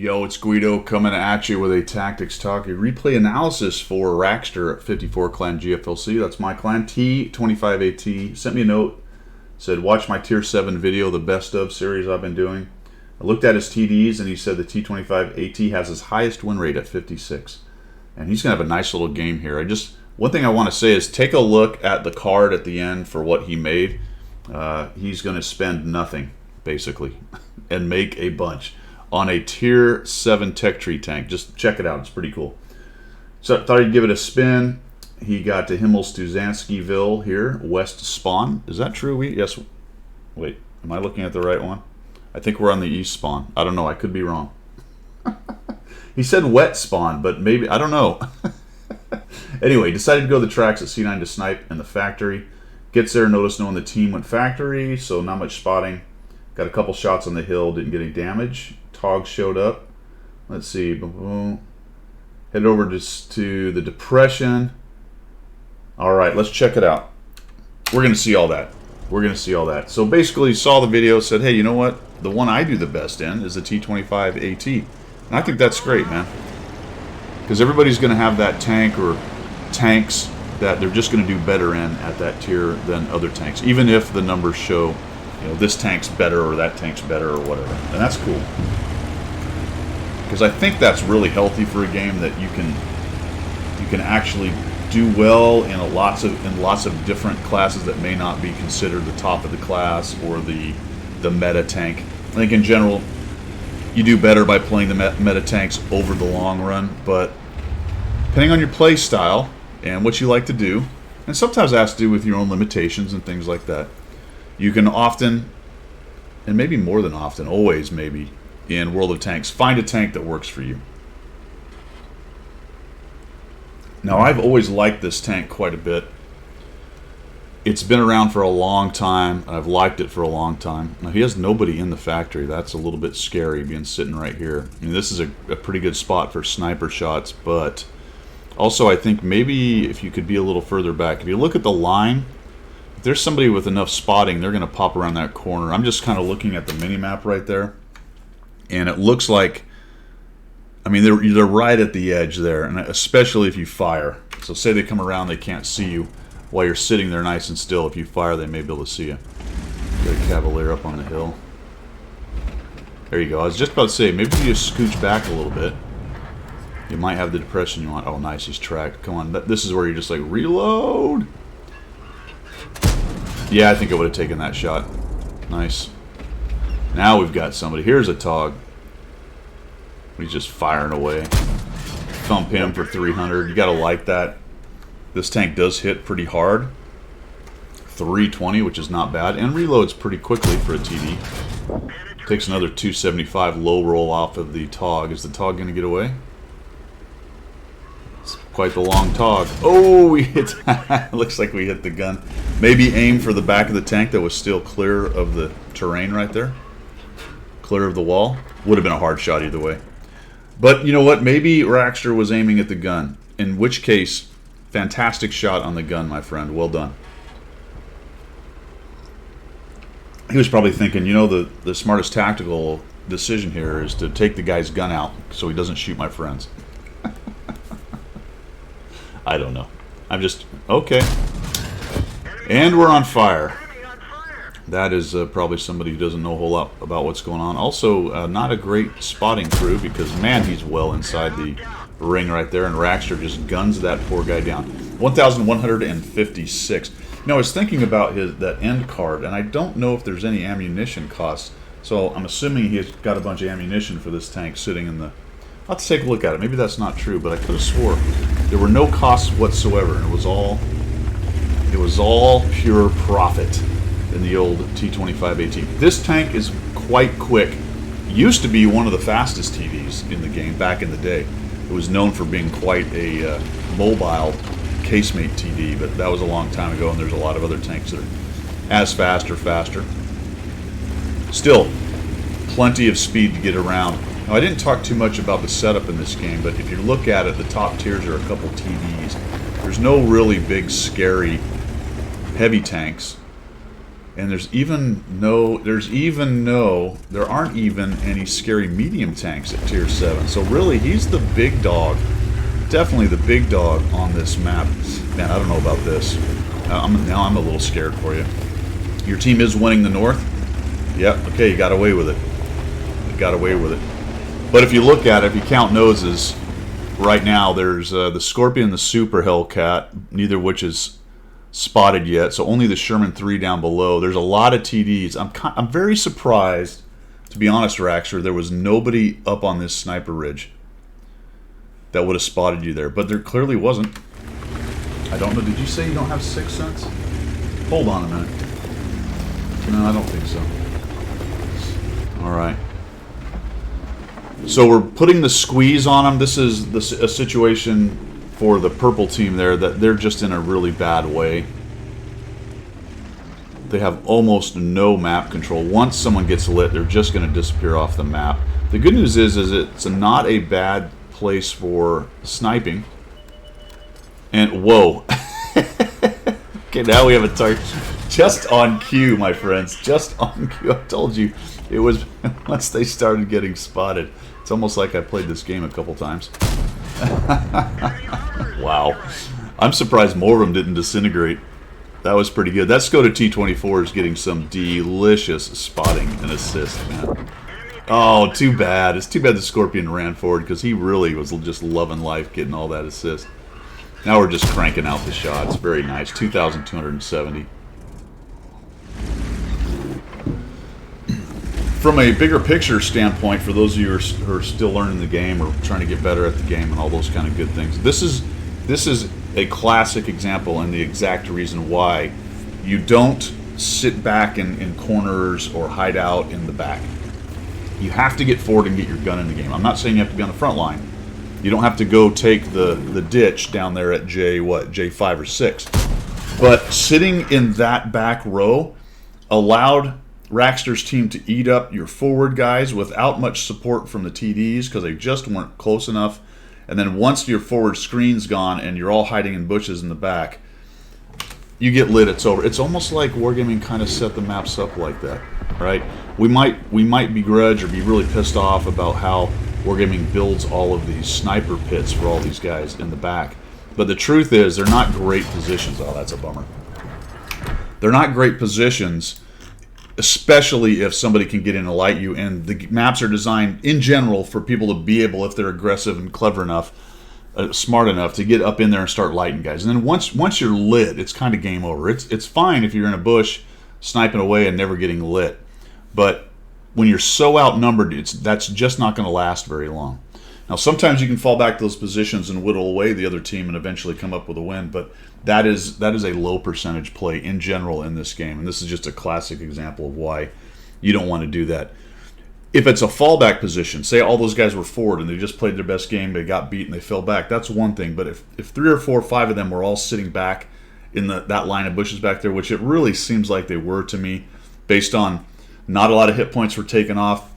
Yo, it's Guido coming at you with a Tactics Talk, a replay analysis for Raxter at 54 Clan GFLC. That's my clan. T25 sent me a note, said, watch my Tier 7 video, the best of series I've been doing. I looked at his TDs, and he said the T25 has his highest win rate at 56. And he's going to have a nice little game here. One thing I want to say is take a look at the card at the end for what he made. He's going to spend nothing, basically, and make a bunch on a Tier 7 Tech Tree tank. Just check it out. It's pretty cool. So I thought I'd give it a spin. He got to Himmel-Stuzanskiville here, West Spawn. Is that true? Yes. Wait, am I looking at the right one? I think we're on the East Spawn. I don't know. I could be wrong. He said Wet Spawn, but maybe, I don't know. Anyway, decided to go the tracks at C9 to snipe in the factory. Gets there, noticed no one on the team went factory, so not much spotting. Got a couple shots on the hill, didn't get any damage. Tog showed up. Let's see. Boom, boom. Head over to the depression. All right, let's check it out. We're going to see all that. We're going to see all that. So basically, saw the video, said, hey, you know what? The one I do the best in is the T25 AT. And I think that's great, man. Because everybody's going to have that tank or tanks that they're just going to do better in at that tier than other tanks. Even if the numbers show, you know, this tank's better or that tank's better or whatever. And that's cool. Because I think that's really healthy for a game, that you can actually do well in lots of different classes that may not be considered the top of the class or the meta tank. I think in general you do better by playing the meta tanks over the long run, but depending on your play style and what you like to do, and sometimes that has to do with your own limitations and things like that, you can often, and maybe more than often, always maybe, in World of Tanks, find a tank that works for you. Now, I've always liked this tank quite a bit. It's been around for a long time, and I've liked it for a long time. Now, he has nobody in the factory. That's a little bit scary, being sitting right here. I mean, this is a pretty good spot for sniper shots, but also I think maybe if you could be a little further back. If you look at the line, if there's somebody with enough spotting, they're going to pop around that corner. I'm just kind of looking at the mini-map right there, and it looks like, I mean, they're right at the edge there, and especially if you fire. So say they come around, they can't see you while you're sitting there nice and still. If you fire, they may be able to see you. Get a Cavalier up on the hill. There you go. I was just about to say, maybe you just scooch back a little bit. You might have the depression you want. Oh, nice. He's tracked. Come on. This is where you're just like, reload. Yeah, I think I would have taken that shot. Nice. Now we've got somebody. Here's a Tog. He's just firing away. Thump him for 300. You got to like that. This tank does hit pretty hard. 320, which is not bad. And reloads pretty quickly for a TD. Takes another 275 low roll off of the Tog. Is the Tog going to get away? It's quite the long Tog. Oh, we hit. Looks like we hit the gun. Maybe aim for the back of the tank that was still clear of the terrain right there. Clear of the wall. Would have been a hard shot either way. But you know what? Maybe Raxter was aiming at the gun. In which case, fantastic shot on the gun, my friend. Well done. He was probably thinking, you know, the smartest tactical decision here is to take the guy's gun out so he doesn't shoot my friends. I don't know. I'm just, okay. And we're on fire. That is probably somebody who doesn't know a whole lot about what's going on. Also, not a great spotting crew because, man, he's well inside the ring right there, and Raxter just guns that poor guy down. 1,156. Now, I was thinking about that end card, and I don't know if there's any ammunition costs, so I'm assuming he's got a bunch of ammunition for this tank sitting in the... I'll have to take a look at it. Maybe that's not true, but I could have swore there were no costs whatsoever, and it was all pure profit in the old T25 AT. This tank is quite quick. Used to be one of the fastest TVs in the game back in the day. It was known for being quite a mobile casemate TD, but that was a long time ago, and there's a lot of other tanks that are as fast or faster. Still, plenty of speed to get around. Now, I didn't talk too much about the setup in this game, but if you look at it, the top tiers are a couple TVs. There's no really big, scary, heavy tanks. And there aren't even any scary medium tanks at tier 7. So really, he's the big dog. Definitely the big dog on this map. Man, I don't know about this. Now I'm a little scared for you. Your team is winning the North. Yep, okay, you got away with it. You got away with it. But if you look at it, if you count noses, right now there's the Scorpion and the Super Hellcat, neither of which is spotted yet, so only the Sherman 3 down below. There's a lot of TDs. I'm very surprised, to be honest, Raxter, there was nobody up on this sniper ridge that would have spotted you there, but there clearly wasn't. I don't know. Did you say you don't have Sixth Sense? Hold on a minute. No, I don't think so. Alright. So we're putting the squeeze on them. This is a situation for the purple team there that they're just in a really bad way. They have almost no map control. Once someone gets lit, they're just going to disappear off the map. The good news is it's not a bad place for sniping. And whoa. Okay, now we have a target. Just on cue, my friends. Just on cue. I told you it was once they started getting spotted. It's almost like I played this game a couple times. Wow. I'm surprised more of them didn't disintegrate. That was pretty good. That Skoda T25 is getting some delicious spotting and assist, man. Oh, too bad. It's too bad the Scorpion ran forward because he really was just loving life getting all that assist. Now we're just cranking out the shots. Very nice. 2,270. From a bigger picture standpoint, for those of you who are still learning the game or trying to get better at the game and all those kind of good things, this is a classic example and the exact reason why you don't sit back in corners or hide out in the back. You have to get forward and get your gun in the game. I'm not saying you have to be on the front line. You don't have to go take the ditch down there at J5 or 6. But sitting in that back row allowed Raxter's team to eat up your forward guys without much support from the TDs because they just weren't close enough. And then once your forward screen's gone and you're all hiding in bushes in the back, you get lit, it's over. It's almost like Wargaming kind of set the maps up like that, right? We might begrudge or be really pissed off about how Wargaming builds all of these sniper pits for all these guys in the back. But the truth is, they're not great positions. Oh, that's a bummer. They're not great positions, especially if somebody can get in and light you. And the maps are designed, in general, for people to be able, if they're aggressive and clever enough, smart enough, to get up in there and start lighting guys. And then once you're lit, it's kind of game over. It's fine if you're in a bush sniping away and never getting lit. But when you're so outnumbered, that's just not going to last very long. Now, sometimes you can fall back to those positions and whittle away the other team and eventually come up with a win, but that is a low percentage play in general in this game, and this is just a classic example of why you don't want to do that. If it's a fallback position, say all those guys were forward and they just played their best game, they got beat and they fell back, that's one thing. But if 3 or 4 or 5 of them were all sitting back in that line of bushes back there, which it really seems like they were to me, based on not a lot of hit points were taken off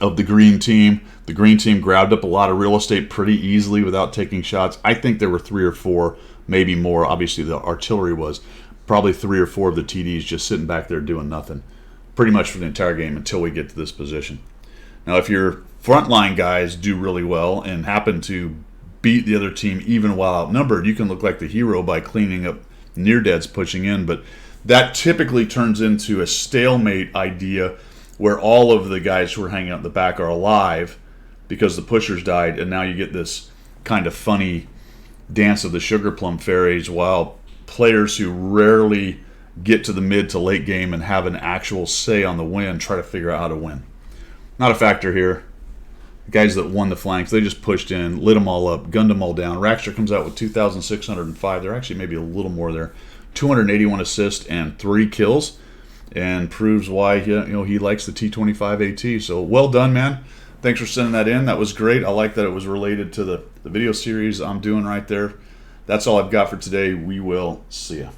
of the green team. The green team grabbed up a lot of real estate pretty easily without taking shots. I think there were 3 or 4, maybe more. Obviously, the artillery was probably 3 or 4 of the TDs just sitting back there doing nothing, pretty much for the entire game until we get to this position. Now, if your frontline guys do really well and happen to beat the other team even while outnumbered, you can look like the hero by cleaning up near-deads pushing in, but that typically turns into a stalemate idea where all of the guys who are hanging out in the back are alive because the pushers died, and now you get this kind of funny dance of the sugar plum fairies while players who rarely get to the mid to late game and have an actual say on the win try to figure out how to win. Not a factor here. The guys that won the flanks, they just pushed in, lit them all up, gunned them all down. Raxter comes out with 2,605. They're actually maybe a little more there. 281 assists and 3 kills, and proves why he likes the T25 AT. So well done, man. Thanks for sending that in. That was great. I like that it was related to the video series I'm doing right there. That's all I've got for today. We will see ya.